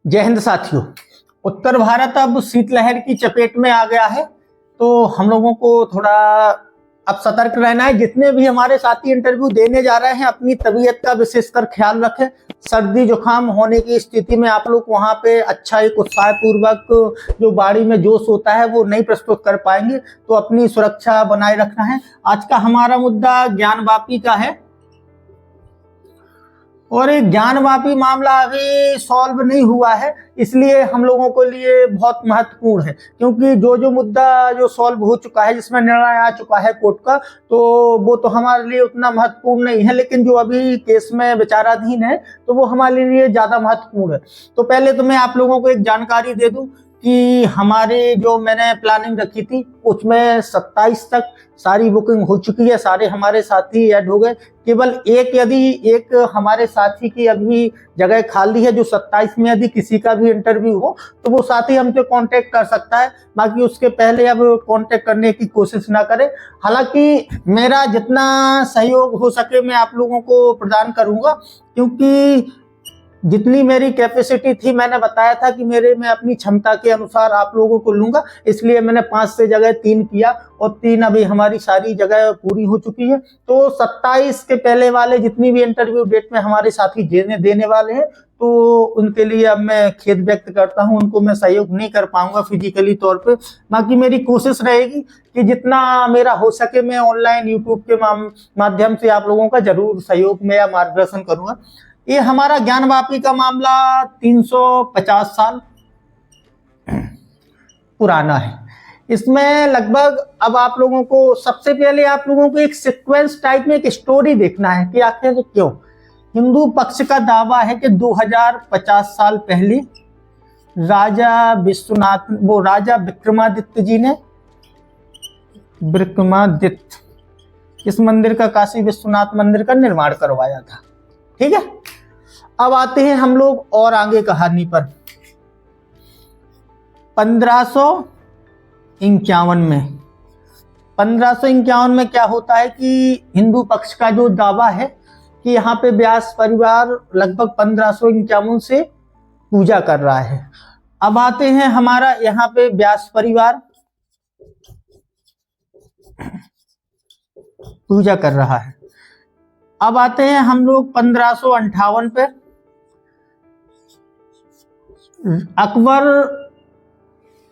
जय हिंद साथियों। उत्तर भारत अब शीतलहर की चपेट में आ गया है, तो हम लोगों को थोड़ा अब सतर्क रहना है। जितने भी हमारे साथी इंटरव्यू देने जा रहे हैं, अपनी तबीयत का विशेषकर ख्याल रखें। सर्दी जुकाम होने की स्थिति में आप लोग वहां पे अच्छा एक उत्साह पूर्वक जो बाड़ी में जोश होता है वो नहीं प्रस्तुत कर पाएंगे, तो अपनी सुरक्षा बनाए रखना है। आज का हमारा मुद्दा ज्ञानवापी का है, और ये ज्ञानवापी मामला अभी सॉल्व नहीं हुआ है, इसलिए हम लोगों के लिए बहुत महत्वपूर्ण है। क्योंकि जो मुद्दा जो सॉल्व हो चुका है, जिसमें निर्णय आ चुका है कोर्ट का, तो वो तो हमारे लिए उतना महत्वपूर्ण नहीं है। लेकिन जो अभी केस में विचाराधीन है, तो वो हमारे लिए ज्यादा महत्वपूर्ण है। तो पहले तो मैं आप लोगों को एक जानकारी दे दूं कि हमारे जो मैंने प्लानिंग रखी थी उसमें 27 तक सारी बुकिंग हो चुकी है। सारे हमारे साथी ऐड हो गए। केवल एक हमारे साथी की अभी जगह खाली है, जो 27 में यदि किसी का भी इंटरव्यू हो तो वो साथी हमसे कांटेक्ट कर सकता है। बाकी उसके पहले अब कांटेक्ट करने की कोशिश ना करें। हालांकि मेरा जितना सहयोग हो सके मैं आप लोगों को प्रदान करूंगा, क्योंकि जितनी मेरी कैपेसिटी थी, मैंने बताया था कि मैं अपनी क्षमता के अनुसार आप लोगों को लूंगा। इसलिए मैंने 5 से जगह 3 किया, और 3 अभी हमारी सारी जगह पूरी हो चुकी है। तो 27 के पहले वाले जितनी भी इंटरव्यू डेट में हमारे साथी देने वाले हैं, तो उनके लिए अब मैं खेद व्यक्त करता हूं। उनको मैं सहयोग नहीं कर पाऊंगा फिजिकली तौर पे। बाकी मेरी कोशिश रहेगी कि जितना मेरा हो सके मैं ऑनलाइन यूट्यूब के माध्यम से आप लोगों का जरूर सहयोग में या मार्गदर्शन करूंगा। ये हमारा ज्ञानवापी का मामला 350 साल पुराना है। इसमें लगभग अब आप लोगों को सबसे पहले आप लोगों को एक सीक्वेंस टाइप में एक स्टोरी देखना है कि आखिर तो क्यों हिंदू पक्ष का दावा है कि 2050 साल पहले राजा विक्रमादित्य जी ने इस मंदिर का, काशी विश्वनाथ मंदिर का निर्माण करवाया था। ठीक है, अब आते हैं हम लोग और आगे कहानी पर। 1551 में क्या होता है कि हिंदू पक्ष का जो दावा है कि यहाँ पे व्यास परिवार लगभग 1551 से पूजा कर रहा है। अब आते हैं हमारा यहाँ पे व्यास परिवार पूजा कर रहा है। अब आते हैं हम लोग 1558 पे। अकबर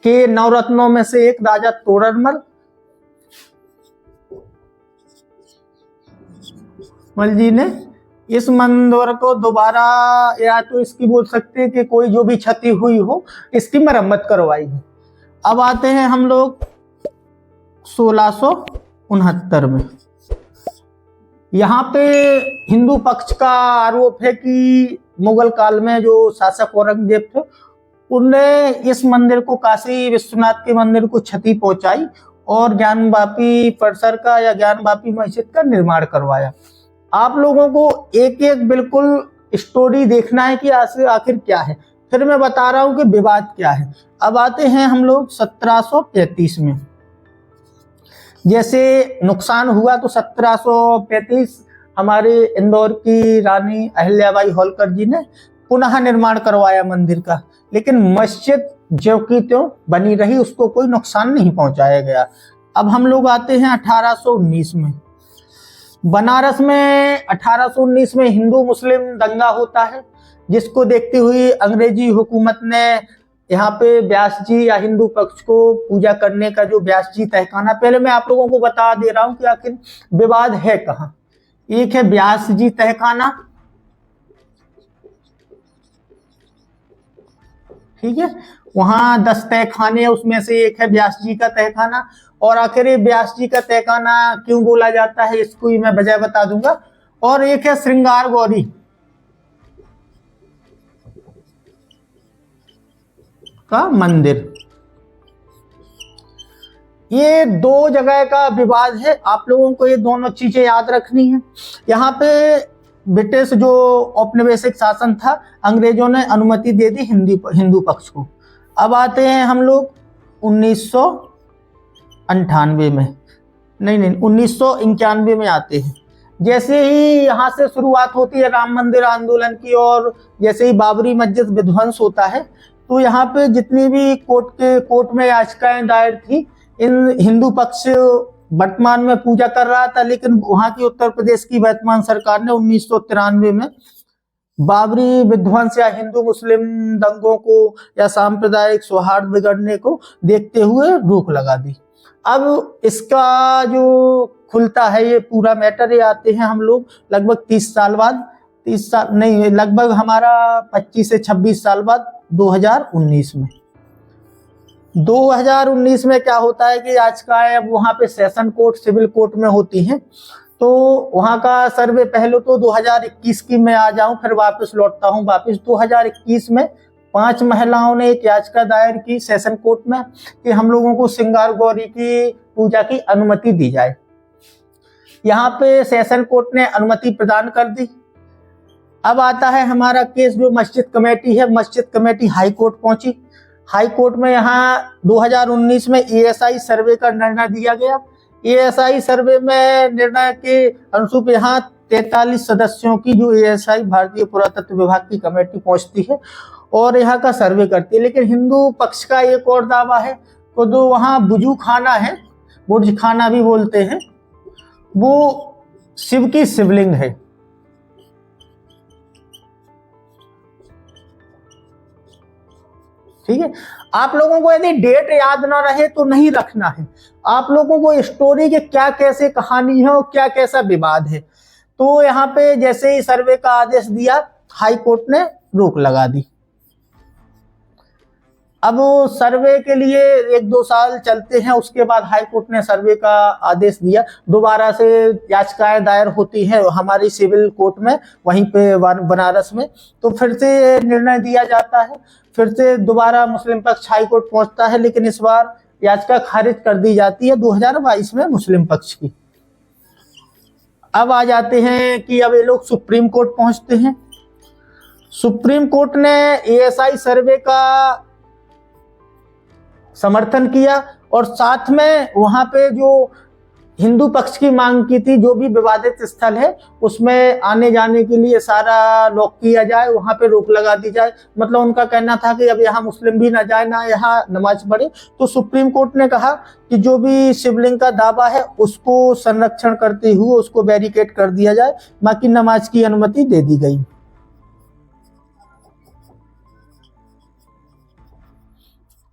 के नवरत्नों में से एक राजा तोडरमल जी ने इस मंदिर को दोबारा, या तो इसकी बोल सकते हैं कि कोई जो भी क्षति हुई हो इसकी मरम्मत करवाई है। अब आते हैं हम लोग 1669 में। यहाँ पे हिंदू पक्ष का आरोप है कि मुगल काल में जो शासक औरंगजेब थे, उनने इस मंदिर को, काशी विश्वनाथ के मंदिर को क्षति पहुंचाई और ज्ञानवापी परिसर का या ज्ञानवापी मस्जिद का निर्माण करवाया। आप लोगों को एक एक बिल्कुल स्टोरी देखना है कि आखिर क्या है, फिर मैं बता रहा हूं कि विवाद क्या है। अब आते हैं हम लोग 1735 में। जैसे नुकसान हुआ तो 1735 हमारे इंदौर की रानी अहिल्याबाई होलकर जी ने पुनः निर्माण करवाया मंदिर का, लेकिन मस्जिद जो की त्यों बनी रही, उसको कोई नुकसान नहीं पहुंचाया गया। अब हम लोग आते हैं 1819 में। बनारस में 1819 में हिंदू मुस्लिम दंगा होता है, जिसको देखते हुए अंग्रेजी हुकूमत ने यहाँ पे व्यास जी या हिंदू पक्ष को पूजा करने का जो व्यास जी तहखाना, पहले मैं आप लोगों को बता दे रहा हूं कि आखिर विवाद है कहाँ। एक है व्यास जी तहखाना, ठीक है, वहां 10 तहखाने, उसमें से एक है व्यास जी का तहखाना। और आखिर व्यास जी का तहखाना क्यों बोला जाता है, इसको ही मैं वजह बता दूंगा। और एक है श्रृंगार गौरी का मंदिर। ये 2 जगह का विवाद है। आप लोगों को ये दोनों चीजें याद रखनी है। यहाँ पे ब्रिटिश जो औपनिवेशिक शासन था, अंग्रेजों ने अनुमति दे दी हिंदू पक्ष को। अब आते हैं हम लोग 1998 में, नहीं 1991 में आते हैं। जैसे ही यहाँ से शुरुआत होती है राम मंदिर आंदोलन की, और जैसे ही बाबरी मस्जिद विध्वंस होता है, तो यहाँ पे जितनी भी कोर्ट में याचिकाएं दायर थी, इन हिंदू पक्ष वर्तमान में पूजा कर रहा था, लेकिन वहां की उत्तर प्रदेश की वर्तमान सरकार ने 1993 में बाबरी विध्वंस या हिंदू मुस्लिम दंगों को या सांप्रदायिक सौहार्द बिगड़ने को देखते हुए रोक लगा दी। अब इसका जो खुलता है ये पूरा मैटर, ये आते हैं हम लोग लगभग 30 साल बाद, 30 साल नहीं, लगभग हमारा 25 से 26 साल बाद 2019 में। 2019 में क्या होता है कि याचिकाएं अब वहां पे सेशन कोर्ट, सिविल कोर्ट में होती हैं, तो वहां का सर्वे पहले तो 2021 की मैं आ जाऊं, फिर वापस लौटता हूं वापस 2021 में 5 महिलाओं ने एक याचिका दायर की सेशन कोर्ट में कि हम लोगों को सिंगार गौरी की पूजा की अनुमति दी जाए। यहाँ पे सेशन कोर्ट ने अनुमति प्रदान कर दी। अब आता है हमारा केस, जो मस्जिद कमेटी है, मस्जिद कमेटी हाई कोर्ट पहुंची। हाई कोर्ट में यहाँ 2019 में एएसआई सर्वे का निर्णय दिया गया। एएसआई सर्वे में निर्णय के अनुसार यहाँ 43 सदस्यों की जो एएसआई भारतीय पुरातत्व विभाग की कमेटी पहुंचती है और यहाँ का सर्वे करती है। लेकिन हिंदू पक्ष का एक और दावा है, तो जो वहाँ बुजू खाना है, बुर्ज खाना भी बोलते हैं, वो शिव की शिवलिंग है। ठीक है, आप लोगों को यदि डेट याद ना रहे तो नहीं रखना है, आप लोगों को स्टोरी के क्या कैसे कहानी है और क्या कैसा विवाद है। तो यहाँ पे जैसे ही सर्वे का आदेश दिया, हाई कोर्ट ने रोक लगा दी। अब सर्वे के लिए 1-2 साल चलते हैं, उसके बाद हाई कोर्ट ने सर्वे का आदेश दिया। दोबारा से याचिकाएं दायर होती हैं हमारी सिविल कोर्ट में, वहीं पे बनारस में, तो फिर से निर्णय दिया जाता है। फिर से दोबारा मुस्लिम पक्ष हाई कोर्ट पहुंचता है, लेकिन इस बार याचिका खारिज कर दी जाती है 2022 में मुस्लिम पक्ष की। अब आ जाते हैं कि अब ये लोग सुप्रीम कोर्ट पहुंचते हैं। सुप्रीम कोर्ट ने एएसआई सर्वे का समर्थन किया और साथ में वहां पे जो हिंदू पक्ष की मांग की थी, जो भी विवादित स्थल है उसमें आने जाने के लिए सारा लॉक किया जाए, वहां पे रोक लगा दी जाए। मतलब उनका कहना था कि अब यहाँ मुस्लिम भी ना जाए, ना यहाँ नमाज पढ़े। तो सुप्रीम कोर्ट ने कहा कि जो भी शिवलिंग का दावा है उसको संरक्षण करते हुए उसको बैरिकेड कर दिया जाए, बाकी नमाज की अनुमति दे दी गई।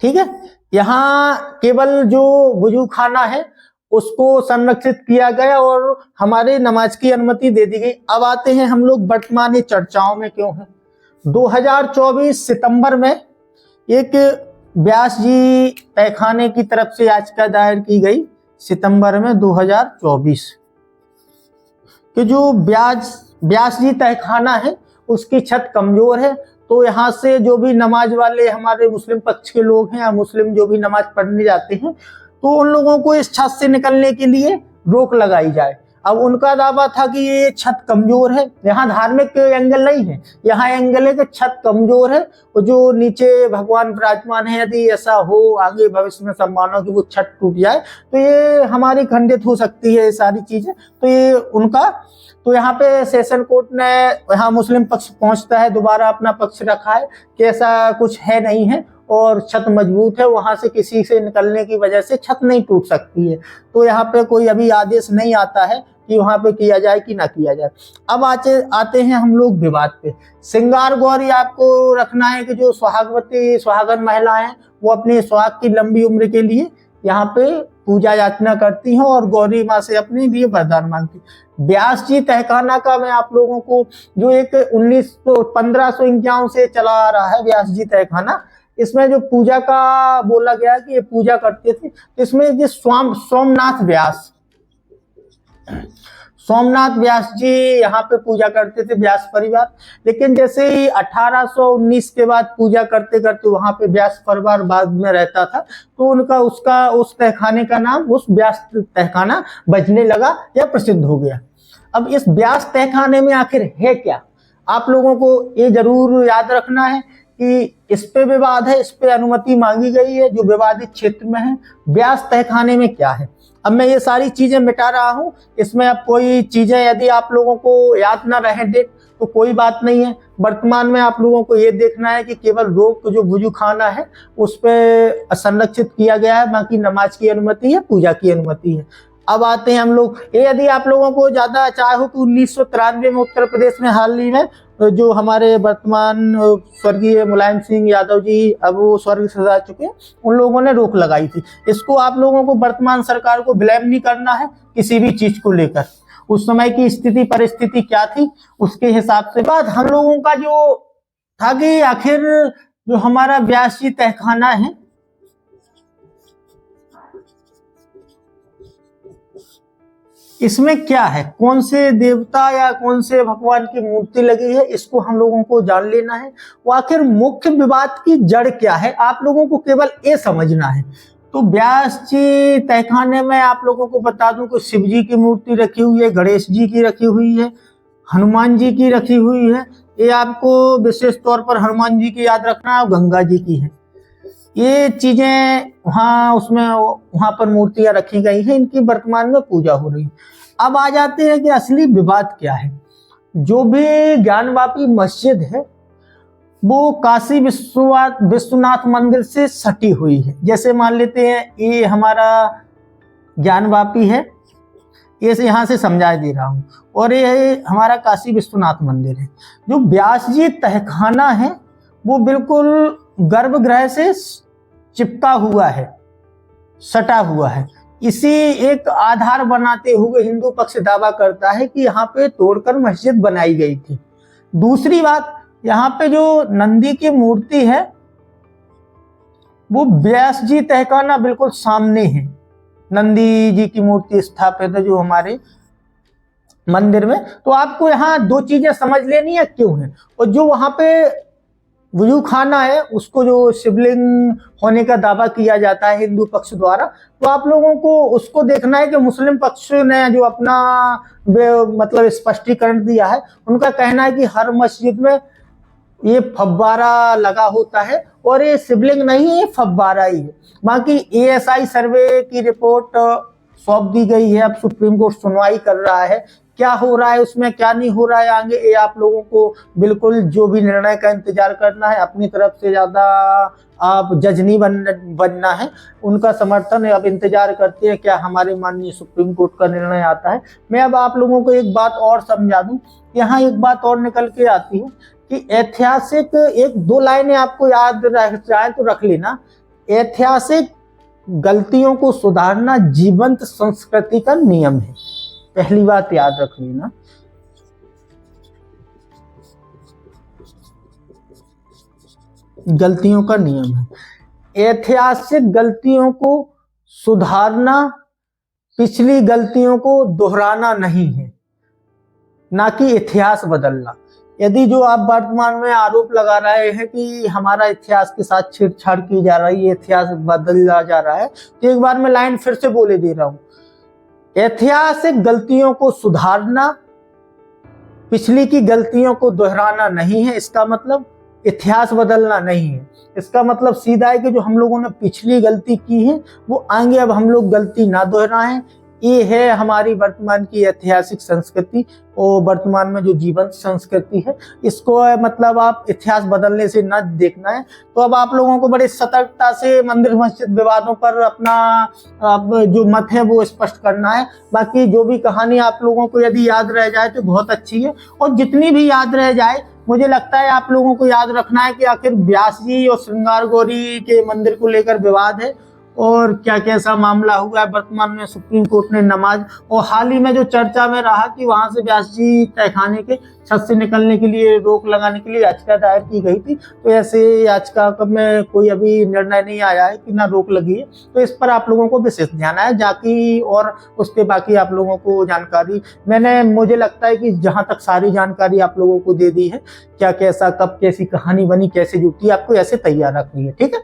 ठीक है, यहाँ केवल जो वजू खाना है उसको संरक्षित किया गया और हमारे नमाज की अनुमति दे दी गई। अब आते हैं हम लोग वर्तमान चर्चाओं में क्यों है। 2024 सितंबर में एक व्यास जी तहखाने की तरफ से याचिका दायर की गई, सितंबर में 2024, कि जो व्यास जी तहखाना है उसकी छत कमजोर है, तो यहाँ से जो भी नमाज वाले हमारे मुस्लिम पक्ष के लोग हैं या मुस्लिम जो भी नमाज पढ़ने जाते हैं, तो उन लोगों को इस छत से निकलने के लिए रोक लगाई जाए। अब उनका दावा था कि ये छत कमजोर है, यहाँ धार्मिक एंगल नहीं है, यहाँ एंगल है कि छत कमजोर है और जो नीचे भगवान विराजमान है, यदि ऐसा हो आगे भविष्य में सम्मानों की वो छत टूट जाए तो ये हमारी खंडित हो सकती है, ये सारी चीजें। तो ये उनका, तो यहाँ पे सेशन कोर्ट ने, यहाँ मुस्लिम पक्ष पहुंचता है, दोबारा अपना पक्ष रखा है कि ऐसा कुछ है नहीं है और छत मजबूत है, वहां से किसी से निकलने की वजह से छत नहीं टूट सकती है। तो यहाँ पे कोई अभी आदेश नहीं आता है कि वहां पे किया जाए कि ना किया जाए। अब आते हैं हम लोग विवाद पे। सिंगार गौरी आपको रखना है कि जो सुहागवती सुहागन महिलाएं वो अपने सुहाग की लंबी उम्र के लिए यहाँ पे पूजा याचना करती हैं और गौरी माँ से अपने लिए वरदान मांगती। व्यास जी तहखाना का मैं आप लोगों को, जो एक 1551 से चला आ रहा है व्यास जी तहखाना, इसमें जो पूजा का बोला गया कि ये पूजा करते थे, इसमें जो सोमनाथ व्यास जी यहाँ पे पूजा करते थे, व्यास परिवार। लेकिन जैसे ही 1819 के बाद पूजा करते करते वहां पे व्यास परिवार बाद में रहता था, तो उस तहखाने का नाम उस व्यास तहखाना बजने लगा या प्रसिद्ध हो गया। अब इस व्यास तहखाने में आखिर है क्या, आप लोगों को ये जरूर याद रखना है कि इस पे विवाद है, इस पे अनुमति मांगी गई है जो विवादित क्षेत्र में है। व्यास तहखाने में क्या है, अब मैं ये सारी चीजें मिटा रहा हूँ, इसमें अब कोई चीजें यदि आप लोगों को याद ना रहे डेट तो कोई बात नहीं है। वर्तमान में आप लोगों को ये देखना है कि केवल रोग जो वजू खाना है उस पर संरक्षित किया गया है, बाकी नमाज की अनुमति है, पूजा की अनुमति है। अब आते हैं हम लोग, ये यदि आप लोगों को ज्यादा चाहे हो कि 1993 में उत्तर प्रदेश में हाल ही में जो हमारे वर्तमान स्वर्गीय मुलायम सिंह यादव जी, अब वो स्वर्ग से जा चुके हैं, उन लोगों ने रोक लगाई थी। इसको आप लोगों को वर्तमान सरकार को ब्लेम नहीं करना है किसी भी चीज को लेकर। उस समय की स्थिति परिस्थिति क्या थी उसके हिसाब से बात हम लोगों का जो था कि आखिर जो हमारा व्यास जी तहखाना है, इसमें क्या है, कौन से देवता या कौन से भगवान की मूर्ति लगी है, इसको हम लोगों को जान लेना है। वो आखिर मुख्य विवाद की जड़ क्या है आप लोगों को केवल ये समझना है। तो व्यास जी तहखाने में आप लोगों को बता दूं कि शिव जी की मूर्ति रखी हुई है, गणेश जी की रखी हुई है, हनुमान जी की रखी हुई है। ये आपको विशेष तौर पर हनुमान जी की याद रखना है, गंगा जी की है। ये चीजें वहां पर मूर्तियां रखी गई हैं, इनकी वर्तमान में पूजा हो रही है। अब आ जाते हैं कि असली विवाद क्या है। जो भी ज्ञानवापी मस्जिद है वो काशी विश्वनाथ मंदिर से सटी हुई है। जैसे मान लेते हैं ये हमारा ज्ञानवापी है, ये यहाँ से समझा दे रहा हूँ, और ये हमारा काशी विश्वनाथ मंदिर है। जो व्यास जी तहखाना है वो बिल्कुल गर्भगृह से चिपका हुआ है, सटा हुआ है। इसी एक आधार बनाते हुए हिंदू पक्ष दावा करता है कि यहाँ पे तोड़कर मस्जिद बनाई गई थी। दूसरी बात, यहाँ पे जो नंदी की मूर्ति है वो व्यास जी तहखाना बिल्कुल सामने है। नंदी जी की मूर्ति स्थापित है जो हमारे मंदिर में। तो आपको यहाँ दो चीजें समझ लेनी है क्यों है। और जो वहां पे वजू खाना है उसको जो शिवलिंग होने का दावा किया जाता है हिंदू पक्ष द्वारा, तो आप लोगों को उसको देखना है कि मुस्लिम पक्ष ने जो अपना मतलब स्पष्टीकरण दिया है, उनका कहना है कि हर मस्जिद में ये फव्वारा लगा होता है और ये शिवलिंग नहीं है, ये फव्वारा ही है। बाकी ASI सर्वे की रिपोर्ट सौंप दी गई है, अब सुप्रीम कोर्ट सुनवाई कर रहा है। क्या हो रहा है उसमें, क्या नहीं हो रहा है आगे, ये आप लोगों को बिल्कुल जो भी निर्णय का इंतजार करना है। अपनी तरफ से ज्यादा आप जज नहीं बनना है, उनका समर्थन है। अब इंतजार करते हैं क्या हमारे माननीय सुप्रीम कोर्ट का निर्णय आता है। मैं अब आप लोगों को एक बात और समझा दूं, यहाँ एक बात और निकल के आती है कि ऐतिहासिक एक दो लाइनें आपको याद रह जाए तो रख लेना। ऐतिहासिक गलतियों को सुधारना जीवंत संस्कृति का नियम है, पहली बात याद रख लेना। गलतियों का नियम है, ऐतिहासिक गलतियों को सुधारना पिछली गलतियों को दोहराना नहीं है, ना कि इतिहास बदलना। यदि जो आप वर्तमान में आरोप लगा रहे हैं कि हमारा इतिहास के साथ छेड़छाड़ की जा रही है, इतिहास बदला जा रहा है, तो एक बार मैं लाइन फिर से बोले दे रहा हूं। ऐतिहासिक गलतियों को सुधारना पिछली की गलतियों को दोहराना नहीं है। इसका मतलब इतिहास बदलना नहीं है। इसका मतलब सीधा है कि जो हम लोगों ने पिछली गलती की है वो आगे अब हम लोग गलती ना दोहराएं। ये है हमारी वर्तमान की ऐतिहासिक संस्कृति और वर्तमान में जो जीवंत संस्कृति है, इसको मतलब आप इतिहास बदलने से न देखना है। तो अब आप लोगों को बड़ी सतर्कता से मंदिर मस्जिद विवादों पर अपना जो मत है वो स्पष्ट करना है। बाकी जो भी कहानी आप लोगों को यदि याद रह जाए तो बहुत अच्छी है, और जितनी भी याद रह जाए मुझे लगता है आप लोगों को याद रखना है कि आखिर व्यास जी और श्रृंगार गौरी के मंदिर को लेकर विवाद है और क्या कैसा मामला हुआ है। वर्तमान में सुप्रीम कोर्ट ने नमाज, और हाल ही में जो चर्चा में रहा कि वहां से व्यास जी तहखाने के छत से निकलने के लिए रोक लगाने के लिए याचिका दायर की गई थी। तो ऐसे याचिका में कोई अभी निर्णय नहीं आया है कि ना रोक लगी है, तो इस पर आप लोगों को विशेष ध्यान है जाकि, और उसके बाकी आप लोगों को जानकारी मैंने, मुझे लगता है कि जहां तक सारी जानकारी आप लोगों को दे दी है, क्या कैसा कब कैसी कहानी बनी कैसे जुटी, आपको ऐसे तैयार रखनी है। ठीक है।